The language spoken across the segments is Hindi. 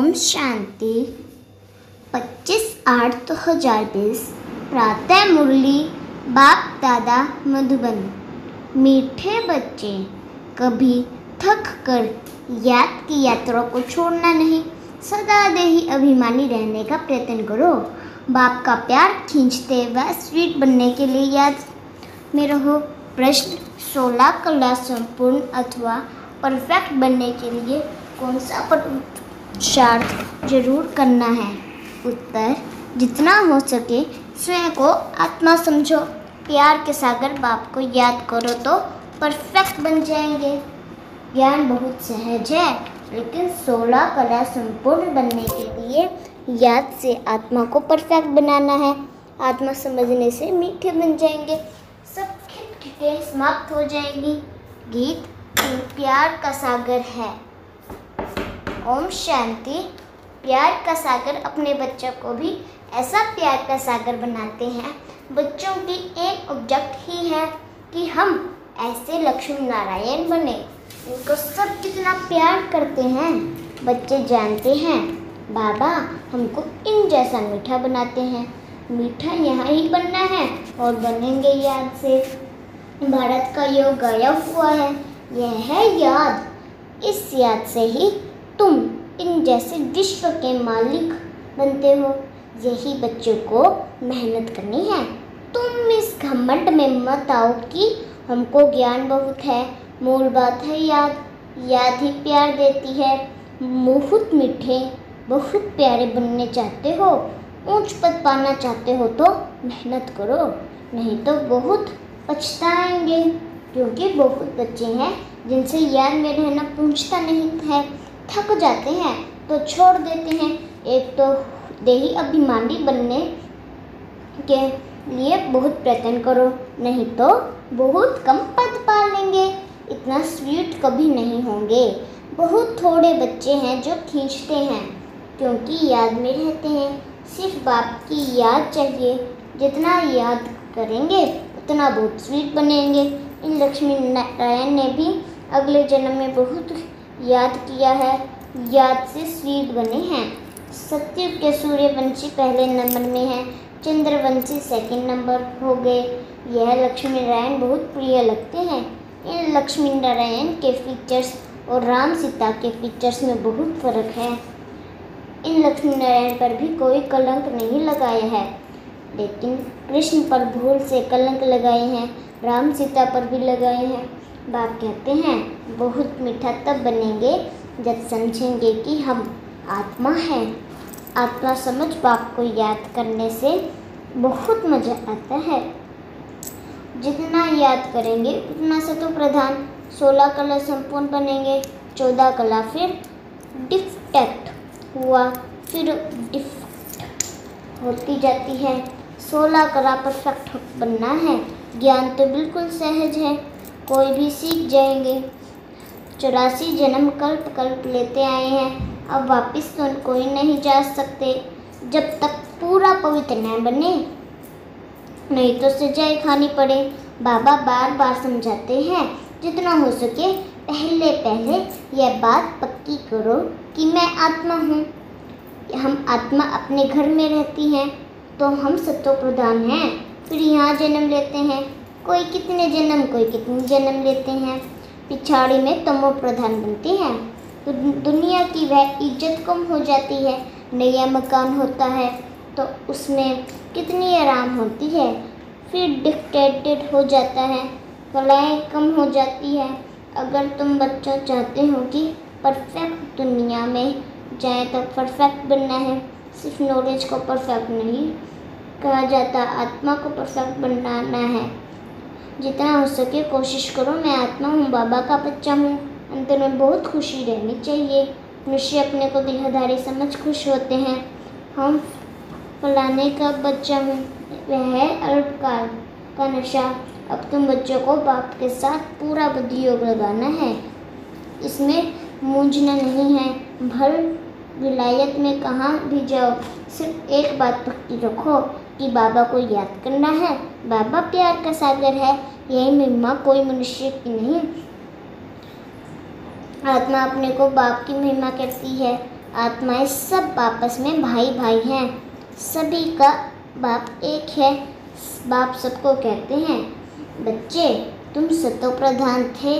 ओम शांति। 25/8/2020 प्रातः मुरली बाप दादा मधुबन। मीठे बच्चे, कभी थक कर याद की यात्रा को छोड़ना नहीं, सदा देही अभिमानी रहने का प्रयत्न करो। बाप का प्यार खींचते व स्वीट बनने के लिए याद में रहो। प्रश्न: 16 कला संपूर्ण अथवा परफेक्ट बनने के लिए कौन सा पुरुषार्थ जरूर करना है? उत्तर: जितना हो सके स्वयं को आत्मा समझो। प्यार के सागर बाप को याद करो तो परफेक्ट बन जाएंगे। ज्ञान बहुत सहज है, लेकिन 16 कला संपूर्ण बनने के लिए याद से आत्मा को परफेक्ट बनाना है। आत्मा समझने से मीठे बन जाएंगे, सब खिटखिटे समाप्त हो जाएगी। गीत प्यार का सागर है। ओम शांति। प्यार का सागर अपने बच्चों को भी ऐसा प्यार का सागर बनाते हैं। बच्चों की एक ऑब्जेक्ट ही है कि हम ऐसे लक्ष्मी नारायण बने। इनको सब कितना प्यार करते हैं। बच्चे जानते हैं बाबा हमको इन जैसा मीठा बनाते हैं। मीठा यहाँ ही बनना है और बनेंगे याद से। भारत का योग गाया हुआ है, यह है याद। इस याद से ही तुम इन जैसे विश्व के मालिक बनते हो। यही बच्चों को मेहनत करनी है। तुम इस घमंड में मत आओ कि हमको ज्ञान बहुत है। मूल बात है याद। याद ही प्यार देती है। बहुत मीठे, बहुत प्यारे बनने चाहते हो, ऊंच पद पाना चाहते हो तो मेहनत करो, नहीं तो बहुत पछताएंगे। क्योंकि बहुत बच्चे हैं जिनसे याद में रहना पूछता नहीं है, थक जाते हैं तो छोड़ देते हैं। एक तो देही अभिमानी बनने के लिए बहुत प्रयत्न करो, नहीं तो बहुत कम पद पा लेंगे। इतना स्वीट कभी नहीं होंगे। बहुत थोड़े बच्चे हैं जो खींचते हैं क्योंकि याद में रहते हैं। सिर्फ बाप की याद चाहिए। जितना याद करेंगे उतना बहुत स्वीट बनेंगे। इन लक्ष्मी नारायण ने भी अगले जन्म में बहुत याद किया है, याद से स्वीट बने हैं। सतयुग के सूर्यवंशी पहले नंबर में है, चंद्रवंशी सेकंड नंबर हो गए। यह लक्ष्मी नारायण बहुत प्रिय लगते हैं। इन लक्ष्मी नारायण के फीचर्स और राम सीता के फीचर्स में बहुत फर्क है। इन लक्ष्मी नारायण पर भी कोई कलंक नहीं लगाया है, लेकिन कृष्ण पर भूल से कलंक लगाए हैं, राम सीता पर भी लगाए हैं। बाप कहते हैं बहुत मीठा तब बनेंगे जब समझेंगे कि हम आत्मा हैं। आत्मा समझ बाप को याद करने से बहुत मज़ा आता है। जितना याद करेंगे उतना सतो प्रधान। 16 कला संपूर्ण बनेंगे। 14 कला फिर डिफेक्ट हुआ, फिर डिफेक्ट होती जाती है। 16 कला परफेक्ट बनना है। ज्ञान तो बिल्कुल सहज है, कोई भी सीख जाएंगे। 84 जन्म कल्प कल्प लेते आए हैं, अब वापस तो कोई नहीं जा सकते जब तक पूरा पवित्र न बने, नहीं तो सजाएं खानी पड़े। बाबा बार बार समझाते हैं जितना हो सके पहले पहले यह बात पक्की करो कि मैं आत्मा हूँ। हम आत्मा अपने घर में रहती हैं तो हम सतो प्रधान हैं। फिर यहाँ जन्म लेते हैं, कोई कितने जन्म, कोई कितने जन्म लेते हैं। पिछाड़ी में तमो प्रधान बनते हैं तो दुनिया की वह इज्जत कम हो जाती है। नया मकान होता है तो उसमें कितनी आराम होती है। फिर डिक्टेटेड हो जाता है, कलाएँ कम हो जाती है। अगर तुम बच्चों चाहते हो कि परफेक्ट दुनिया में जाए तो परफेक्ट बनना है। सिर्फ नॉलेज को परफेक्ट नहीं कहा जाता, आत्मा को परफेक्ट बनाना है। जितना हो सके कोशिश करो। मैं आत्मा हूँ, बाबा का बच्चा हूँ। अंदर में बहुत खुशी रहनी चाहिए। मनुष्य अपने को देहधारी समझ खुश होते हैं। हम फलाने का बच्चा हूँ, वह है अल्पकाल का नशा। अब तुम बच्चों को बाप के साथ पूरा बुद्धि योग लगाना है, इसमें मूंझना नहीं है। भर विलायत में कहाँ भी जाओ, सिर्फ एक बात पक्की रखो कि बाबा को याद करना है। बाबा प्यार का सागर है, यही महिमा कोई मनुष्य की नहीं। आत्मा अपने को बाप की महिमा करती है। आत्माएं सब आपस में भाई भाई हैं। सभी का बाप एक है। बाप सबको कहते हैं, बच्चे तुम सतो प्रधान थे,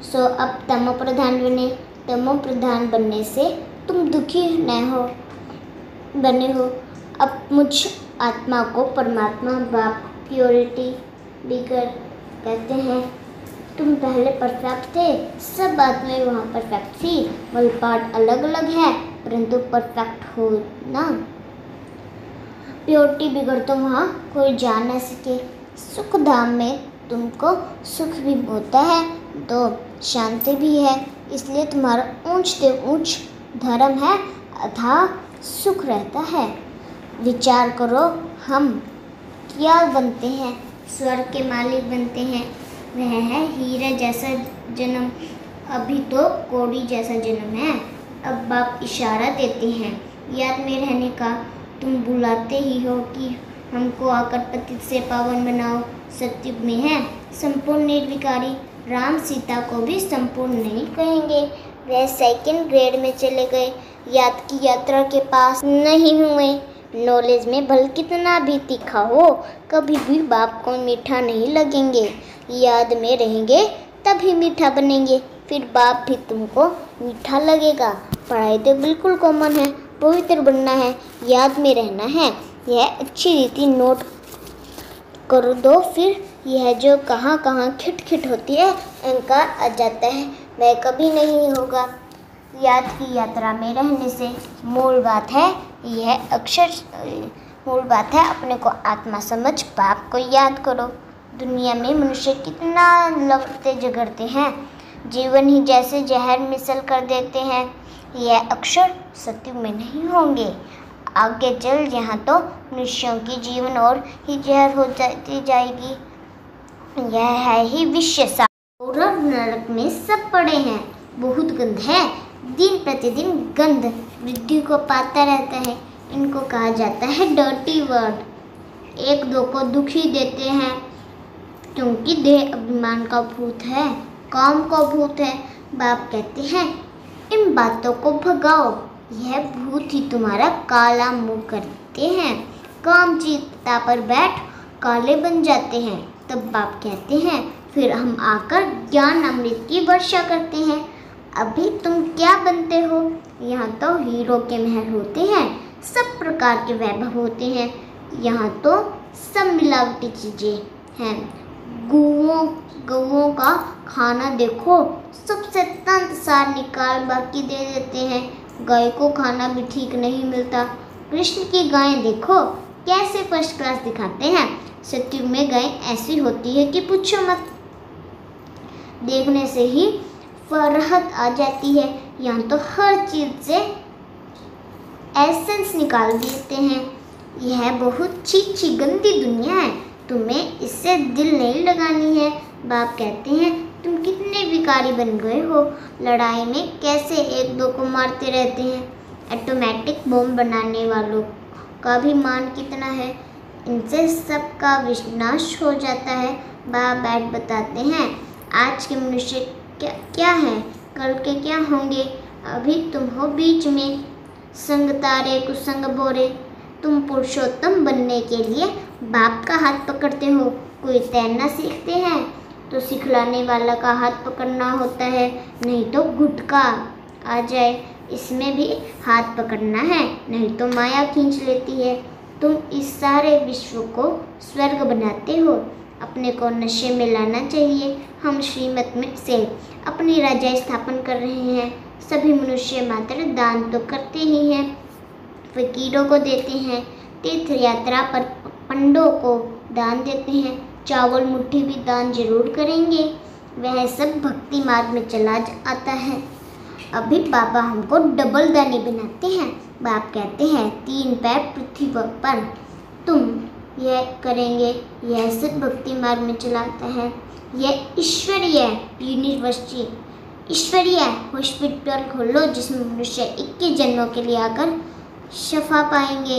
सो अब तमो प्रधान बने। तमो प्रधान बनने से तुम दुखी बने हो। अब मुझ आत्मा को परमात्मा बाप प्योरिटी बिगर कहते हैं। तुम पहले परफेक्ट थे, सब आत्माएं वहाँ परफेक्ट थी। वही पार्ट अलग अलग है, परंतु परफेक्ट हो ना। प्योरिटी बिगड़ तो वहाँ कोई जा न सके। सुख धाम में तुमको सुख भी होता है तो शांति भी है, इसलिए तुम्हारा ऊंच से ऊंच धर्म है, अथाह सुख रहता है। विचार करो, हम क्या बनते हैं? स्वर्ग के मालिक बनते हैं। वह है हीरा जैसा जन्म, अभी तो कौड़ी जैसा जन्म है। अब बाप इशारा देते हैं याद में रहने का। तुम बुलाते ही हो कि हमको आकर पतित से पावन बनाओ। सत्युग में है संपूर्ण निर्विकारी। राम सीता को भी संपूर्ण नहीं कहेंगे, वह सेकंड ग्रेड में चले गए, याद की यात्रा के पास नहीं हुए। नॉलेज में भले कितना भी तीखा हो, कभी भी बाप को मीठा नहीं लगेंगे। याद में रहेंगे तभी मीठा बनेंगे, फिर बाप भी तुमको मीठा लगेगा। पढ़ाई तो बिल्कुल कॉमन है, पवित्र बनना है, याद में रहना है। यह अच्छी रीति नोट कर दो, फिर यह जो कहाँ कहाँ खिट होती है, अहंकार आ जाता है, वह कभी नहीं होगा। याद की यात्रा में रहने से मूल बात है, यह अक्षर मूल बात है, अपने को आत्मा समझ बाप को याद करो। दुनिया में मनुष्य कितना लड़ते झगड़ते हैं, जीवन ही जैसे जहर मिसल कर देते हैं। यह अक्षर सत्युग में नहीं होंगे। आगे चल यहाँ तो मनुष्यों की जीवन और ही जहर हो जाएगी। यह है ही विश्व और नरक में सब पड़े हैं, बहुत गंध है, दिन प्रतिदिन गंध वृद्धि को पाता रहता है। इनको कहा जाता है डर्टी वर्ड। एक दो को दुखी देते हैं क्योंकि देह अभिमान का भूत है, काम का भूत है। बाप कहते हैं इन बातों को भगाओ, यह भूत ही तुम्हारा काला मुंह करते हैं। काम चिता पर बैठ काले बन जाते हैं। तब बाप कहते हैं फिर हम आकर ज्ञान अमृत की वर्षा करते हैं। अभी तुम क्या बनते हो? यहाँ तो हीरो के महल होते हैं, सब प्रकार के वैभव होते हैं। यहाँ तो सब मिलावटी चीज़ें हैं। गौओं का खाना देखो, सबसे तंत सार निकाल बाकी दे देते हैं। गाय को खाना भी ठीक नहीं मिलता। कृष्ण की गायें देखो कैसे फर्स्ट क्लास दिखाते हैं। सत्युग में गाय ऐसी होती है कि पूछो मत, देखने से ही फरहत आ जाती है। यहाँ तो हर चीज़ से एसेंस निकाल देते हैं। यह बहुत छी गंदी दुनिया है, तुम्हें इससे दिल नहीं लगानी है। बाप कहते हैं तुम कितने विकारी बन गए हो, लड़ाई में कैसे एक दो को मारते रहते हैं। ऑटोमेटिक बम बनाने वालों का भी मान कितना है, इनसे सबका विनाश हो जाता है। बाप बैठ बताते हैं आज के मनुष्य क्या है, कल के क्या होंगे। अभी तुम हो बीच में, संग तारे कुसंग बोरे। तुम पुरुषोत्तम बनने के लिए बाप का हाथ पकड़ते हो। कोई तैरना सीखते हैं तो सिखलाने वाला का हाथ पकड़ना होता है, नहीं तो गुटका आ जाए इसमें भी हाथ पकड़ना है, नहीं तो माया खींच लेती है। तुम इस सारे विश्व को स्वर्ग बनाते हो, अपने को नशे में लाना चाहिए। हम श्रीमत में से अपनी राजा स्थापन कर रहे हैं। सभी मनुष्य मात्र दान तो करते ही हैं, फकीरों को देते हैं, तीर्थ यात्रा पर पंडों को दान देते हैं, चावल मुट्ठी भी दान जरूर करेंगे। वह सब भक्ति मार्ग में चला आता है। अभी बाबा हमको डबल दानी बनाते हैं। बाप कहते हैं 3 पैर पृथ्वी पर, तुम यह करेंगे, यह सब भक्ति मार्ग में चलाता है। यह ईश्वरीय यूनिवर्सिटी, ईश्वरीय हॉस्पिटल खोलो जिसमें मनुष्य 21 जन्मों के लिए आकर शफा पाएंगे।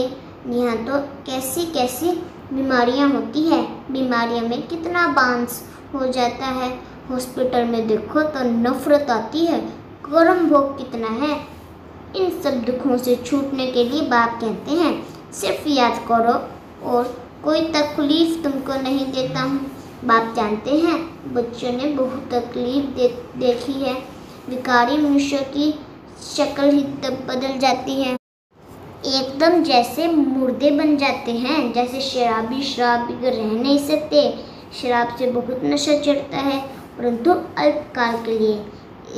यहाँ तो कैसी कैसी बीमारियाँ होती है, बीमारियों में कितना बांस हो जाता है। हॉस्पिटल में देखो तो नफरत आती है, कर्म भोग कितना है। इन सब दुखों से छूटने के लिए बाप कहते हैं, सिर्फ याद करो और कोई तकलीफ तुमको नहीं देता हूँ। बाप जानते हैं बच्चों ने बहुत तकलीफ देखी है। भिखारी मनुष्य की शक्ल ही तब बदल जाती है, एकदम जैसे मुर्दे बन जाते हैं। जैसे शराबी शराब पीकर रह नहीं सकते। शराब से बहुत नशा चढ़ता है, परंतु अल्पकाल के लिए।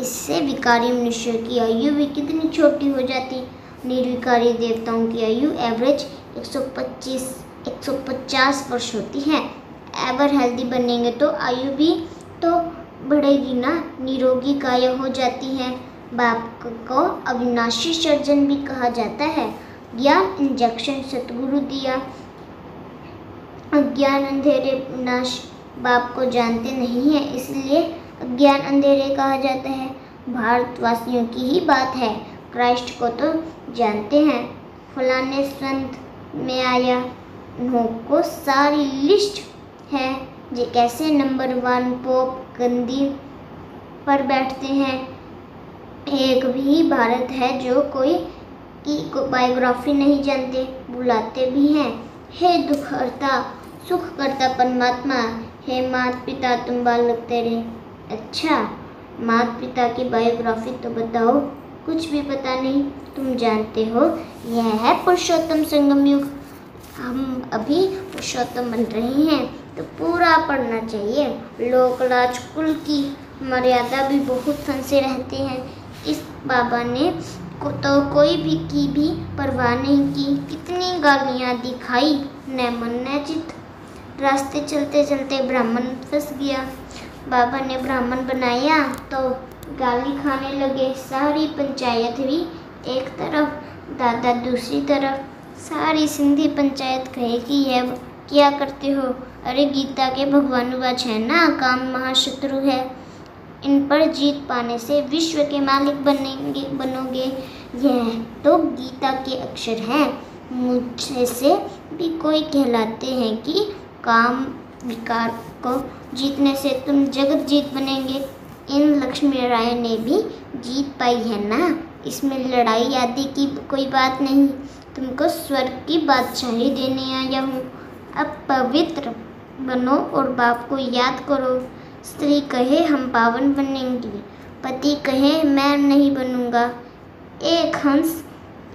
इससे भिखारी मनुष्य की आयु भी कितनी छोटी हो जाती। निर्विकारी देवताओं की आयु एवरेज 150 वर्ष होती है। एवर हेल्दी बनेंगे तो आयु भी तो बढ़ेगी ना, निरोगी काया हो जाती है। बाप को अविनाशी सर्जन भी कहा जाता है। ज्ञान इंजेक्शन सतगुरु दिया, अज्ञान अंधेरे विनाश। बाप को जानते नहीं है, इसलिए अज्ञान अंधेरे कहा जाता है। भारतवासियों की ही बात है, क्राइस्ट को तो जानते हैं। फलाने संत में आया, उनको सारी लिस्ट है जो कैसे नंबर 1 पोप गद्दी पर बैठते हैं। एक भी भारत है जो कोई की बायोग्राफी नहीं जानते, बुलाते भी हैं, हे दुख हरता सुख करता परमात्मा, हे माता पिता तुम बालक तेरे। अच्छा, माता पिता की बायोग्राफी तो बताओ। कुछ भी पता नहीं, तुम जानते हो यह है पुरुषोत्तम संगम युग। हम अभी पुरुषोत्तम बन रहे हैं तो पूरा पढ़ना चाहिए। लोक लाज कुल की मर्यादा भी बहुत फंसे रहते हैं। इस बाबा ने तो कोई भी की भी परवाह नहीं की। कितनी गालियाँ दिखाई, न मन न चित। रास्ते चलते चलते ब्राह्मण फंस गया। बाबा ने ब्राह्मण बनाया तो गाली खाने लगे। सारी पंचायत भी एक तरफ, दादा दूसरी तरफ। सारी सिंधी पंचायत कहे कि यह क्या करते हो? अरे गीता के भगवानुवाच है ना, काम महाशत्रु है। इन पर जीत पाने से विश्व के मालिक बनोगे। यह तो गीता के अक्षर हैं। मुझे से भी कोई कहलाते हैं कि काम विकार को जीतने से तुम जगत जीत बनेंगे। इन लक्ष्मी राय ने भी जीत पाई है ना, इसमें लड़ाई आदि की कोई बात नहीं। तुमको स्वर्ग की बादशाही देने आया हूँ। अब पवित्र बनो और बाप को याद करो। स्त्री कहे हम पावन बनेंगी, पति कहे मैं नहीं बनूंगा। एक हंस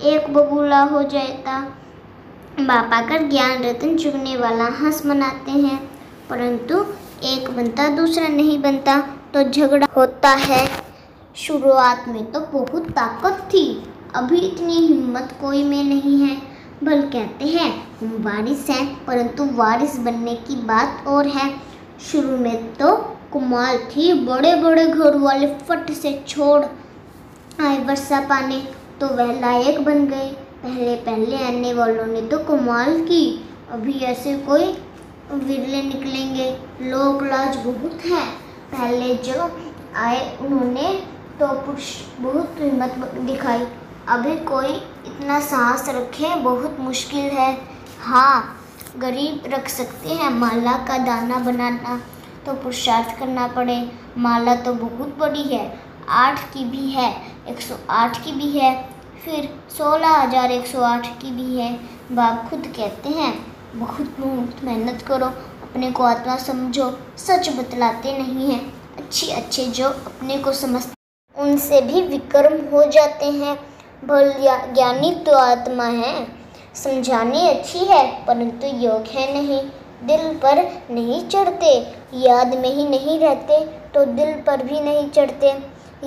एक बगुला हो जाता। बाप आकर ज्ञान रत्न चुगने वाला हंस मनाते हैं, परंतु एक बनता दूसरा नहीं बनता तो झगड़ा होता है। शुरुआत में तो बहुत ताकत थी, अभी इतनी हिम्मत कोई में नहीं है। भल कहते हैं हम वारिस हैं, परंतु वारिस बनने की बात और है। शुरू में तो कुमाल थी, बड़े बड़े घर वाले फट से छोड़ आए वर्षा पाने तो वह लायक बन गए। पहले पहले आने वालों ने तो कमाल की, अभी ऐसे कोई विरले निकलेंगे। लोक लाज बहुत है। पहले जो आए उन्होंने तो बहुत हिम्मत दिखाई, अभी कोई इतना साहस रखे बहुत मुश्किल है। हाँ, गरीब रख सकते हैं, माला का दाना बनाना तो पुरुषार्थ करना पड़े। माला तो बहुत बड़ी है, 8 की भी है, 108 की भी है, फिर 16,108 की भी है। बाप खुद कहते हैं बहुत मेहनत करो, अपने को आत्मा समझो। सच बतलाते नहीं हैं। अच्छे अच्छे जो अपने को समझते उनसे भी विक्रम हो जाते हैं। भल ज्ञानी तो आत्मा है, समझानी अच्छी है, परंतु योग है नहीं। दिल पर नहीं चढ़ते, याद में ही नहीं रहते तो दिल पर भी नहीं चढ़ते।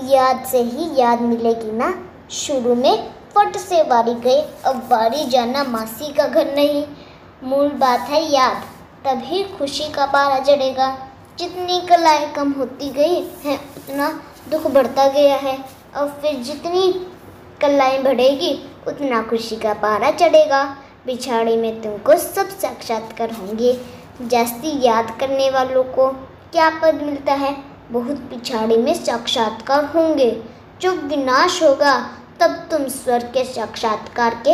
याद से ही याद मिलेगी ना। शुरू में फट से वारी गए, अब वारी जाना मासी का घर नहीं। मूल बात है याद, तभी खुशी का पारा चढ़ेगा। जितनी कलाएं कम होती गई हैं उतना दुख बढ़ता गया है। अब फिर जितनी कलाएं बढ़ेगी उतना खुशी का पारा चढ़ेगा। पिछाड़ी में तुमको सब साक्षात्कार होंगे। जास्ती याद करने वालों को क्या पद मिलता है? बहुत पिछाड़ी में साक्षात्कार होंगे। जब विनाश होगा तब तुम स्वर्ग के साक्षात्कार के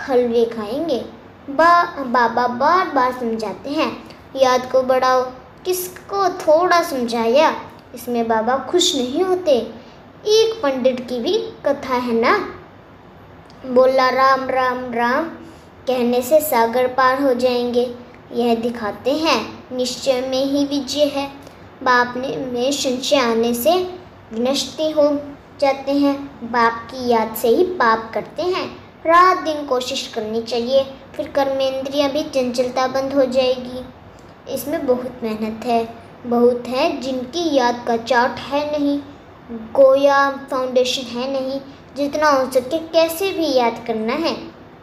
हलवे खाएंगे। बाबा बार बार समझाते हैं याद को बढ़ाओ। किसको थोड़ा समझाया, इसमें बाबा खुश नहीं होते। एक पंडित की भी कथा है ना, बोला राम राम राम कहने से सागर पार हो जाएंगे। यह दिखाते हैं निश्चय में ही विजय है। बाप ने में संशय आने से विनष्ट हो जाते हैं। बाप की याद से ही पाप करते हैं। रात दिन कोशिश करनी चाहिए, फिर कर्मेंद्रियां भी चंचलता बंद हो जाएगी। इसमें बहुत मेहनत है, बहुत है जिनकी याद का चार्ट है नहीं, गोया फाउंडेशन है नहीं। जितना हो सके कैसे भी याद करना है,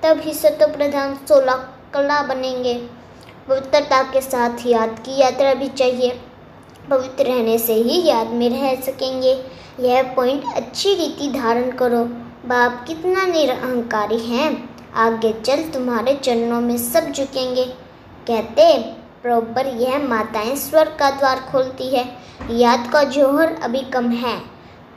तभी सतो प्रधान 16 कला बनेंगे। पवित्रता के साथ याद की यात्रा भी चाहिए। पवित्र रहने से ही याद में रह सकेंगे। यह पॉइंट अच्छी रीति धारण करो। बाप कितना निरहंकारी हैं, आगे चल तुम्हारे चरणों में सब झुकेंगे। कहते बरोबर यह माताएं स्वर्ग का द्वार खोलती है। याद का जौहर अभी कम है।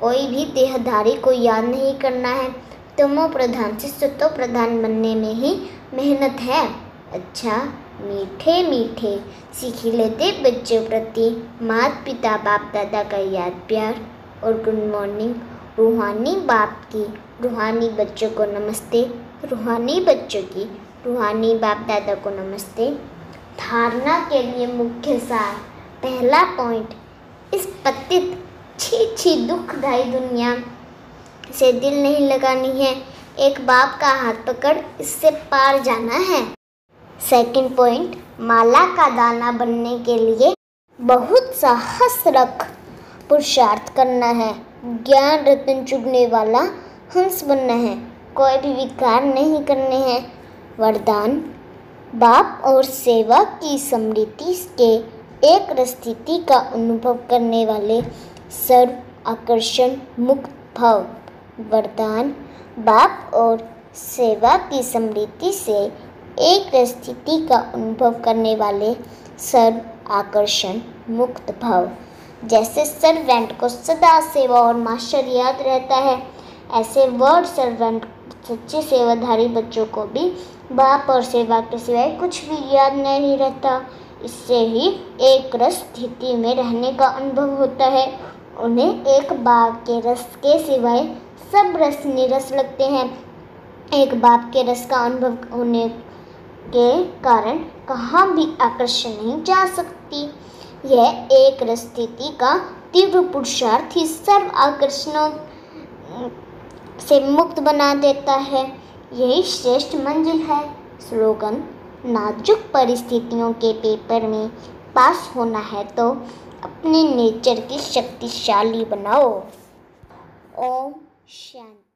कोई भी देहधारी को याद नहीं करना है। तमो प्रधान से सतो प्रधान बनने में ही मेहनत है। अच्छा मीठे मीठे सीख लेते बच्चों प्रति माता पिता बाप दादा का याद प्यार और गुड मॉर्निंग। रूहानी बाप की रूहानी बच्चों को नमस्ते, रूहानी बच्चों की रूहानी बाप दादा को नमस्ते। धारणा के लिए मुख्य सार। पहला पॉइंट, इस पतित छी दुखदायी दुनिया से दिल नहीं लगानी है। एक बाप का हाथ पकड़ इससे पार जाना है। सेकंड पॉइंट, माला का दाना बनने के लिए बहुत साहस रख पुरुषार्थ करना है। ज्ञान रत्न चुगने वाला हंस बनना है। कोई भी विकार नहीं करने हैं। वरदान, बाप और सेवा की समृद्धि के एक स्थिति का अनुभव करने वाले सर्व आकर्षण मुक्त भव। वरदान, बाप और सेवा की समृद्धि से एक स्थिति का अनुभव करने वाले सर्व आकर्षण मुक्त भव। जैसे सर्वेंट को सदा सेवा और मास्टर याद रहता है, ऐसे वर्ड सर्वेंट सच्चे सेवाधारी बच्चों को भी बाप और सेवा के सिवाय कुछ भी याद नहीं रहता। इससे ही एक रस स्थिति में रहने का अनुभव होता है। उन्हें एक बाप के रस के सिवाय सब रस निरस लगते हैं। एक बाप के रस का अनुभव होने के कारण कहाँ भी आकर्षण नहीं जा सकती। यह एक रस स्थिति का तीव्र पुरुषार्थ ही सर्व आकर्षणों से मुक्त बना देता है। यही श्रेष्ठ मंजिल है। स्लोगन, नाजुक परिस्थितियों के पेपर में पास होना है तो अपने नेचर की शक्तिशाली बनाओ। ओम शांति।